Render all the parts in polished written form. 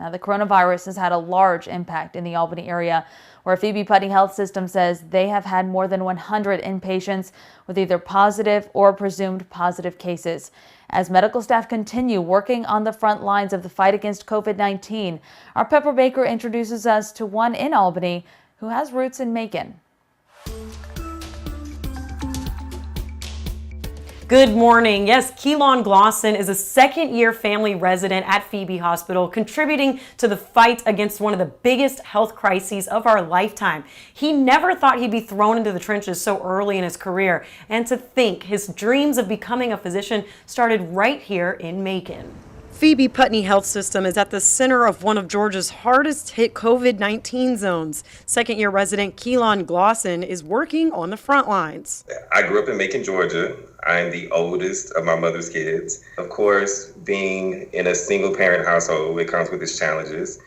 Now, the coronavirus has had a large impact in the Albany area, where Phoebe Putney Health System says they have had more than 100 inpatients with either positive or presumed positive cases. As medical staff continue working on the front lines of the fight against COVID-19, our Pepper Baker introduces us to one in Albany who has roots in Macon. Good morning. Yes, Keelan Glosson is a second-year family resident at Phoebe Hospital, contributing to the fight against one of the biggest health crises of our lifetime. He never thought he'd be thrown into the trenches so early in his career, and to think his dreams of becoming a physician started right here in Macon. Phoebe Putney Health System is at the center of one of Georgia's hardest hit COVID-19 zones. Second-year resident Keelan Glosson is working on the front lines. I grew up in Macon, Georgia. I'm the oldest of my mother's kids. Of course, being in a single-parent household, it comes with its challenges.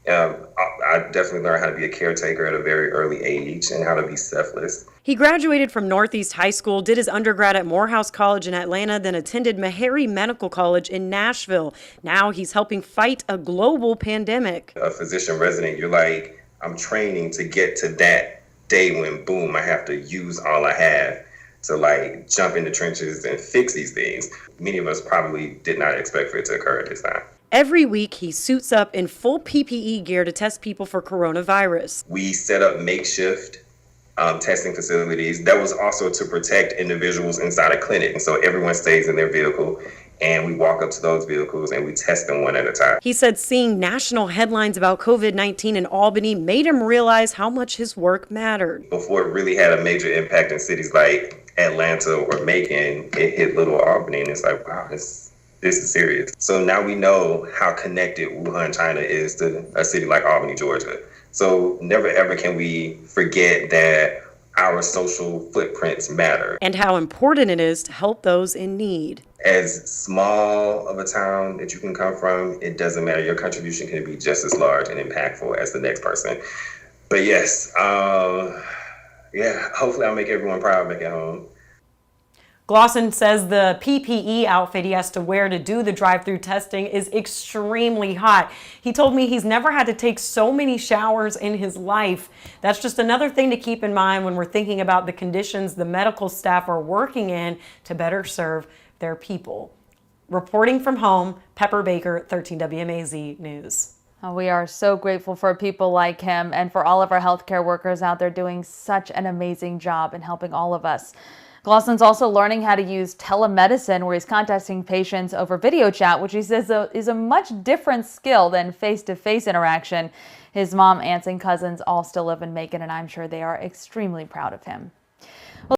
I definitely learned how to be a caretaker at a very early age and how to be selfless. He graduated from Northeast High School, did his undergrad at Morehouse College in Atlanta, then attended Meharry Medical College in Nashville. Now he's helping fight a global pandemic. A physician resident, you're like, I'm training to get to that day when, boom, I have to use all I have to like jump in the trenches and fix these things. Many of us probably did not expect for it to occur at this time. Every week, he suits up in full PPE gear to test people for coronavirus. We set up makeshift testing facilities. That was also to protect individuals inside a clinic. And so everyone stays in their vehicle, and we walk up to those vehicles and we test them one at a time. He said seeing national headlines about COVID-19 in Albany made him realize how much his work mattered. Before it really had a major impact in cities like Atlanta or Macon, it hit little Albany, and it's like, wow, this is serious. So now we know how connected Wuhan, China is to a city like Albany, Georgia. So never ever can we forget that our social footprints matter. And how important it is to help those in need. As small of a town that you can come from, it doesn't matter. Your contribution can be just as large and impactful as the next person. But yes, hopefully I'll make everyone proud back at home. Glosson says the PPE outfit he has to wear to do the drive-through testing is extremely hot. He told me he's never had to take so many showers in his life. That's just another thing to keep in mind when we're thinking about the conditions the medical staff are working in to better serve their people. Reporting from home, Pepper Baker, 13 WMAZ News. We are so grateful for people like him and for all of our healthcare workers out there doing such an amazing job in helping all of us. Glosson's also learning how to use telemedicine, where he's contacting patients over video chat, which he says is a much different skill than face-to-face interaction. His mom, aunts, and cousins all still live in Macon, and I'm sure they are extremely proud of him.